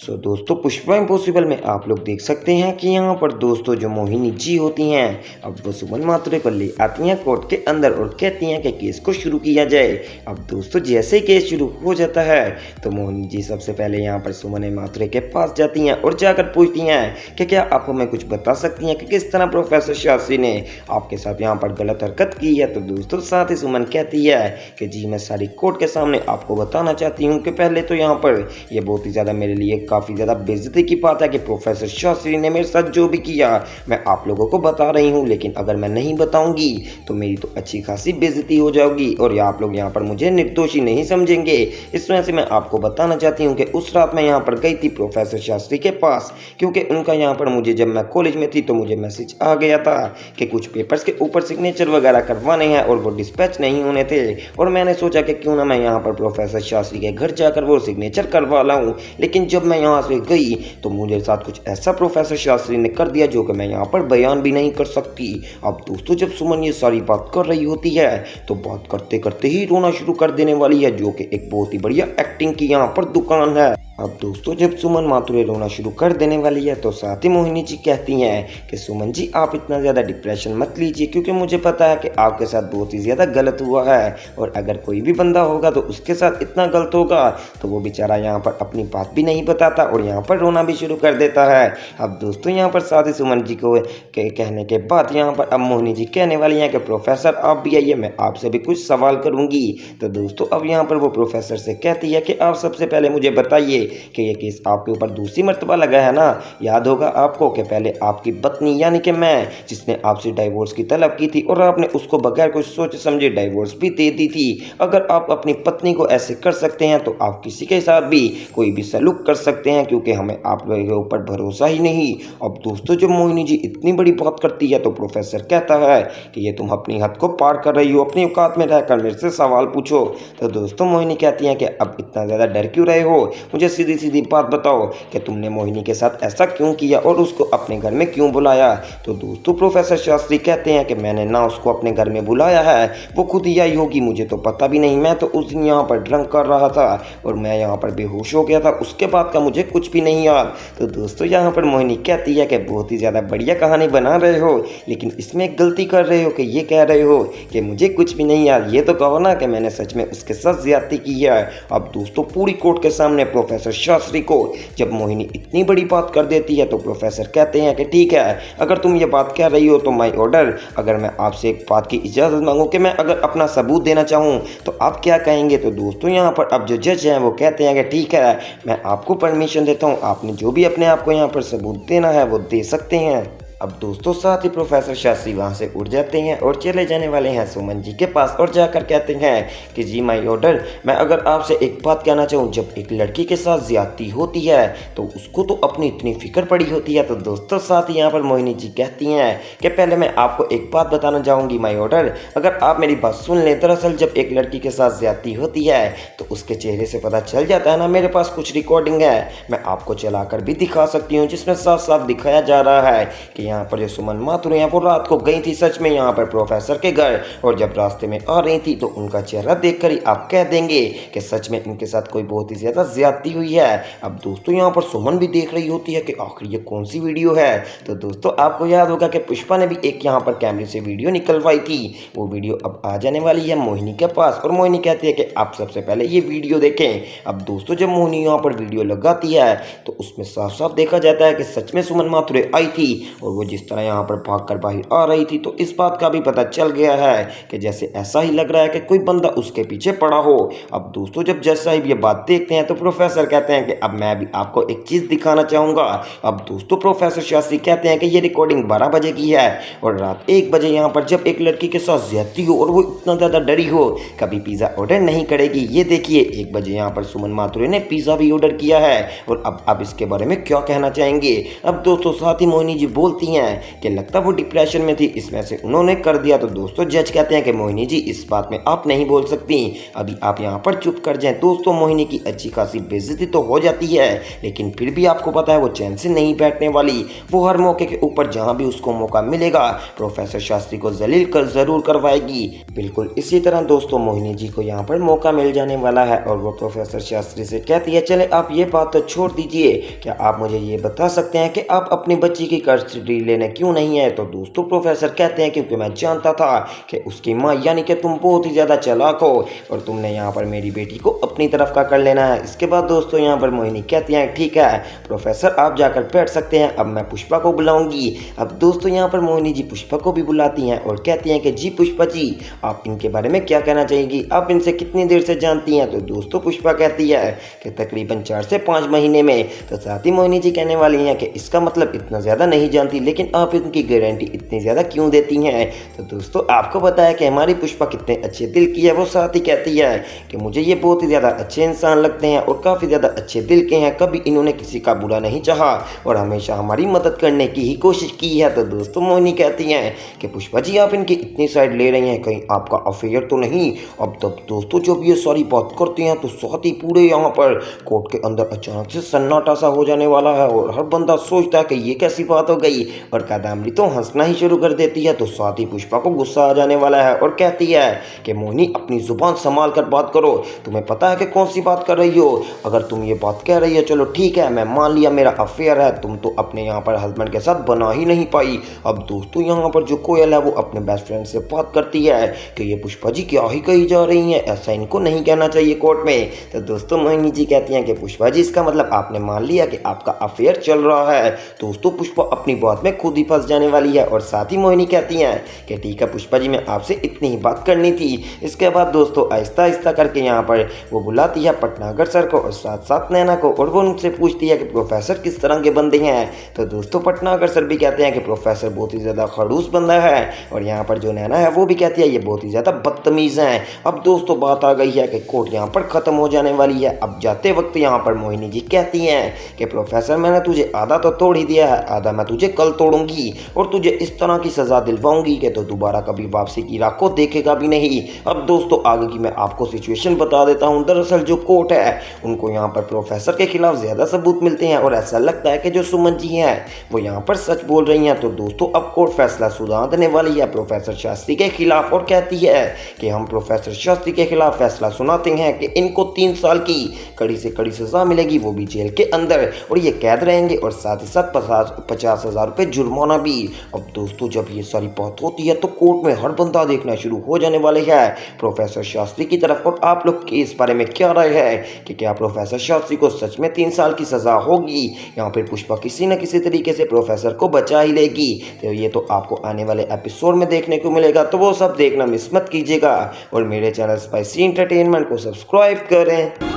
दोस्तों पुष्पा इम्पॉसिबल में आप लोग देख सकते हैं कि यहाँ पर दोस्तों जो मोहिनी जी होती हैं अब वो सुमन माथुरे को ले आती हैं कोर्ट के अंदर और कहती हैं कि केस को शुरू किया जाए। अब दोस्तों जैसे ही केस शुरू हो जाता है तो मोहिनी जी सबसे पहले यहाँ पर सुमन माथुरे के पास जाती हैं और जाकर पूछती हैं कि क्या आप हमें कुछ बता सकती हैं कि किस तरह प्रोफेसर शास्त्री ने आपके साथ यहाँ पर गलत हरकत की है। तो दोस्तों साथ ही सुमन कहती है कि जी मैं सारी कोर्ट के सामने आपको बताना चाहती हूँ कि पहले तो यहाँ पर ये बहुत ही ज़्यादा मेरे लिए काफ़ी ज़्यादा बेइज्जती की बात है कि प्रोफेसर शास्त्री ने मेरे साथ जो भी किया मैं आप लोगों को बता रही हूँ, लेकिन अगर मैं नहीं बताऊंगी तो मेरी तो अच्छी खासी बेइज्जती हो जाएगी और आप लोग यहाँ पर मुझे निर्दोषी नहीं समझेंगे। इस वजह से मैं आपको बताना चाहती हूँ कि उस रात मैं यहाँ पर गई थी प्रोफेसर शास्त्री के पास, क्योंकि उनका यहाँ पर मुझे जब मैं कॉलेज में थी तो मुझे मैसेज आ गया था कि कुछ पेपर्स के ऊपर सिग्नेचर वगैरह करवाने हैं और वो डिस्पैच नहीं होने थे। और मैंने सोचा कि क्यों ना मैं यहाँ पर प्रोफेसर शास्त्री के घर जाकर वो सिग्नेचर करवा लाऊं, लेकिन जब मैं यहाँ से गई तो मुझे साथ कुछ ऐसा प्रोफेसर शास्त्री ने कर दिया जो कि मैं यहाँ पर बयान भी नहीं कर सकती। अब दोस्तों जब सुमन ये सारी बात कर रही होती है तो बात करते करते ही रोना शुरू कर देने वाली है, जो कि एक बहुत ही बढ़िया एक्टिंग की यहाँ पर दुकान है। अब दोस्तों जब सुमन माथुरे रोना शुरू कर देने वाली है तो साथ ही मोहिनी जी कहती हैं कि सुमन जी आप इतना ज़्यादा डिप्रेशन मत लीजिए, क्योंकि मुझे पता है कि आपके साथ बहुत ही ज़्यादा गलत हुआ है और अगर कोई भी बंदा होगा तो उसके साथ इतना गलत होगा तो वो बेचारा यहाँ पर अपनी बात भी नहीं बताता और यहाँ पर रोना भी शुरू कर देता है। अब दोस्तों यहाँ पर साथ ही सुमन जी को कहने के बाद यहाँ पर अब मोहिनी जी कहने वाली हैं कि प्रोफेसर आप भी आइए, मैं आपसे भी कुछ सवाल करूँगी। तो दोस्तों अब यहाँ पर वो प्रोफेसर से कहती है कि आप सबसे पहले मुझे बताइए कि ये केस आपके ऊपर दूसरी मर्तबा लगा है ना। याद होगा आपको कि पहले आपकी पत्नी यानी कि मैं जिसने आपसे डाइवोर्स की तलब की थी और आपने उसको बगैर कुछ सोचे समझे डाइवोर्स भी दे दी थी। अगर आप अपनी पत्नी को ऐसे कर सकते हैं तो आप किसी के साथ भी कोई भी सलूक कर सकते हैं, क्योंकि हमें आप लोगों के ऊपर भरोसा ही नहीं। अब दोस्तों जब मोहिनी जी इतनी बड़ी बात करती है तो प्रोफेसर कहता है कि ये तुम अपनी हद को पार कर रही हो, अपनी औकात में रहकर मेरे से सवाल पूछो। तो दोस्तों मोहिनी कहती है कि अब इतना ज़्यादा डर क्यों रहे हो, मुझे सीधी सीधी बात बताओ कि तुमने मोहिनी के साथ ऐसा क्यों किया और उसको अपने घर में क्यों बुलाया। तो दोस्तों प्रोफेसर शास्त्री कहते हैं कि मैंने ना उसको अपने घर में बुलाया है, वो खुद ही आई होगी, मुझे तो पता भी नहीं, मैं तो उस दिन यहाँ पर ड्रंक कर रहा था और मैं यहाँ पर बेहोश हो गया था, उसके बाद का मुझे कुछ भी नहीं याद। तो दोस्तों यहाँ पर मोहिनी कहती है कि बहुत ही ज़्यादा बढ़िया कहानी बना रहे हो, लेकिन इसमें एक गलती कर रहे हो कि ये कह रहे हो कि मुझे कुछ भी नहीं याद। ये तो कहो ना कि मैंने सच में उसके साथ ज्यादती की है। अब दोस्तों पूरी कोर्ट के सामने प्रोफेसर शास्त्री को जब मोहिनी इतनी बड़ी बात कर देती है तो प्रोफेसर कहते हैं कि ठीक है, अगर तुम ये बात कह रही हो तो माय ऑर्डर, अगर मैं आपसे एक बात की इजाज़त मांगूं कि मैं अगर अपना सबूत देना चाहूं तो आप क्या कहेंगे। तो दोस्तों यहाँ पर अब जो जज हैं वो कहते हैं कि ठीक है, मैं आपको परमिशन देता हूँ, आपने जो भी अपने आप को यहाँ पर सबूत देना है वो दे सकते हैं। अब दोस्तों साथ ही प्रोफेसर शास्त्री वहाँ से उठ जाते हैं और चले जाने वाले हैं सुमन जी के पास और जाकर कहते हैं कि जी माय ऑर्डर, मैं अगर आपसे एक बात कहना चाहूँ, जब एक लड़की के साथ ज्यादती होती है तो उसको तो अपनी इतनी फिक्र पड़ी होती है। तो दोस्तों साथ ही यहाँ पर मोहिनी जी कहती हैं कि पहले मैं आपको एक बात बताना चाहूँगी माय ऑर्डर, अगर आप मेरी बात सुन लें। दरअसल जब एक लड़की के साथ ज्यादती होती है तो उसके चेहरे से पता चल जाता है ना, मेरे पास कुछ रिकॉर्डिंग है, मैं आपको चलाकर भी दिखा सकती हूँ, जिसमें साफ साफ दिखाया जा रहा है कि यहाँ पर जो सुमन माथुरे हैं वो रात को गई थी सच में यहाँ पर प्रोफेसर के घर, और जब रास्ते में आ रही थी तो उनका चेहरा देखकर ही आप कह देंगे कि सच में इनके साथ कोई बहुत ही ज़्यादा ज्यादती हुई है। अब दोस्तों यहाँ पर सुमन भी देख रही होती है कि आखिर ये कौन सी वीडियो है। तो दोस्तों आपको याद होगा कि पुष्पा ने भी एक यहाँ पर कैमरे से वीडियो निकलवाई थी, वो वीडियो अब आ जाने वाली है मोहिनी के पास और मोहिनी कहती है कि आप सबसे पहले ये वीडियो देखें। अब दोस्तों जब मोहिनी यहाँ पर वीडियो लगाती है तो उसमें साफ साफ देखा जाता है कि सच में सुमन माथुरे आई थी और वो जिस तरह यहाँ पर भागकर बाहर आ रही थी तो इस बात का भी पता चल गया है कि जैसे ऐसा ही लग रहा है कि कोई बंदा उसके पीछे पड़ा हो। अब दोस्तों जब जज साहब ये बात देखते हैं तो प्रोफेसर कहते हैं कि अब मैं भी आपको एक चीज़ दिखाना चाहूँगा। अब दोस्तों प्रोफेसर शास्त्री कहते हैं कि ये रिकॉर्डिंग 12 बजे की है और रात 1 बजे यहाँ पर जब एक लड़की के साथ ज्यादती हो और वो इतना ज़्यादा डरी हो कभी पिज़्ज़ा ऑर्डर नहीं करेगी। ये देखिए 1 बजे यहाँ पर सुमन माथुरे ने पिज़्ज़ा भी ऑर्डर किया है और अब आप इसके बारे में क्या कहना चाहेंगे। अब दोस्तों साथ ही मोहिनी जी बोलती होती हैं कि लगता वो डिप्रेशन में थी, इसमें से उन्होंने कर दिया। तो दोस्तों जज कहते हैं कि मोहिनी जी इस बात में आप नहीं बोल सकती, अभी आप यहाँ पर चुप कर जाएं। दोस्तों मोहिनी की अच्छी खासी बेइज्जती तो हो जाती है, लेकिन फिर भी आपको पता है वो चैन से नहीं बैठने वाली। वो हर मौके के ऊपर जहाँ भी उसको मौका मिलेगा प्रोफेसर शास्त्री को जलील कर जरूर करवाएगी। बिल्कुल इसी तरह दोस्तों मोहिनी जी को यहाँ पर मौका मिल जाने वाला है और वो प्रोफेसर शास्त्री से कहती है चले आप ये बात तो छोड़ दीजिए, क्या आप मुझे ये बता सकते हैं कि आप अपनी बच्ची की कस्टडी लेने क्यों नहीं आए। तो दोस्तों प्रोफेसर कहते हैं क्योंकि मैं जानता था कि उसकी माँ यानी कि तुम बहुत ही ज़्यादा चालाक हो और तुमने यहाँ पर मेरी बेटी को अपनी तरफ का कर लेना है। इसके बाद दोस्तों यहाँ पर मोहिनी कहती हैं ठीक है प्रोफेसर आप जाकर बैठ सकते हैं, अब मैं पुष्पा को बुलाऊंगी। अब दोस्तों यहाँ पर मोहिनी जी पुष्पा को भी बुलाती हैं और कहती हैं कि जी पुष्पा जी आप इनके बारे में क्या कहना चाहेंगी, आप इनसे कितनी देर से जानती हैं। तो दोस्तों पुष्पा कहती है कि तकरीबन 4 से 5 महीने में। तो साथ ही मोहिनी जी कहने वाली हैं कि इसका मतलब इतना ज़्यादा नहीं जानती, लेकिन आप इनकी गारंटी इतनी ज़्यादा क्यों देती हैं। तो दोस्तों आपको पता है कि हमारी पुष्पा कितने अच्छे दिल की है। वो साथ ही कहती है कि मुझे ये बहुत ही ज़्यादा अच्छे इंसान लगते हैं और काफ़ी ज़्यादा अच्छे दिल के हैं, कभी इन्होंने किसी का बुरा नहीं चाहा और हमेशा हमारी मदद करने की ही कोशिश की है। तो दोस्तों मोहिनी कहती हैं कि पुष्पा जी आप इनकी इतनी साइड ले रही हैं, कहीं आपका अफेयर तो नहीं। अब तब दोस्तों जब ये सारी बात करती हैं तो साथ ही पूरे यहाँ पर कोर्ट के अंदर अचानक से सन्नाटा सा हो जाने वाला है और हर बंदा सोचता है कि ये कैसी बात हो गई और कादम्बरी तो हंसना ही शुरू कर देती है। तो साथ ही पुष्पा को गुस्सा आ जाने वाला है और कहती है कि मोहिनी अपनी जुबान संभाल कर बात करो, तुम्हें पता है कि कौन सी बात कर रही हो। अगर तुम ये बात कह रही हो चलो ठीक है मैं मान लिया मेरा अफेयर है, तुम तो अपने यहाँ पर हस्बैंड के साथ बना ही नहीं पाई। अब दोस्तों यहाँ पर जो कोयल है वो अपने बेस्ट फ्रेंड से बात करती है कि ये पुष्पा जी क्या ही कही जा रही हैं, ऐसा इनको नहीं कहना चाहिए कोर्ट में। तो दोस्तों मोहिनी जी कहती हैं कि पुष्पा जी इसका मतलब आपने मान लिया कि आपका अफेयर चल रहा है। दोस्तों पुष्पा अपनी बात में खुद ही फंस जाने वाली है और साथ ही मोहिनी कहती हैं कि ठीक है पुष्पा जी मैं आपसे इतनी ही बात करनी थी। इसके बाद दोस्तों आहिस्ता आहिस्ता करके यहाँ पर वो बुलाती है पटनागर सर को और साथ साथ नैना को और वो उनसे पूछती है कि प्रोफेसर किस तरह के बंदे हैं। तो दोस्तों पटनागर सर भी कहते हैं कि प्रोफेसर बहुत ही ज़्यादा खड़ूस बंदा है और यहाँ पर जो नैना है वो भी कहती है ये बहुत ही ज़्यादा बदतमीज़ हैं। अब दोस्तों बात आ गई है कि कोर्ट यहाँ पर ख़त्म हो जाने वाली है। अब जाते वक्त यहाँ पर मोहिनी जी कहती हैं कि प्रोफेसर मैंने तुझे आधा तो तोड़ ही दिया है, आधा मैं तुझे कल तोड़ूंगी और तुझे इस तरह की सज़ा दिलवाऊंगी कि तो दोबारा कभी वापसी की राह को देखेगा भी नहीं। अब दोस्तों आगे की मैं आपको सिचुएशन बता देता हूँ। दरअसल जो कोर्ट है उनको यहाँ पर प्रोफेसर के खिलाफ ज़्यादा सबूत मिलते हैं और ऐसा लगता है कि जो सुमन जी हैं वो यहाँ पर सच बोल रही हैं। तो दोस्तों अब कोर्ट फैसला सुना देने वाली है प्रोफेसर शास्त्री के खिलाफ और कहती है कि हम प्रोफेसर शास्त्री के खिलाफ फैसला सुनाते हैं कि इनको 3 साल की कड़ी से कड़ी सजा मिलेगी, वो भी जेल के अंदर, और ये कैद रहेंगे और साथ ही साथ 50,000 रुपये जुर्माना भी। अब दोस्तों जब ये सारी बात होती है तो कोर्ट में हर बंदा देखना शुरू हो जाने वाले है प्रोफेसर शास्त्री की तरफ। और आप लोग की इस बारे में क्या राय है कि क्या प्रोफेसर शास्त्री को सच में 3 साल की सजा होगी या फिर पुष्पा किसी न किसी तरीके से प्रोफेसर को बचा ही लेगी। तो ये तो आपको आने वाले एपिसोड में देखने को मिलेगा, तो वो सब देखना मिस मत कीजिएगा और मेरे चैनल स्पाइसी एंटरटेनमेंट को सब्सक्राइब करें।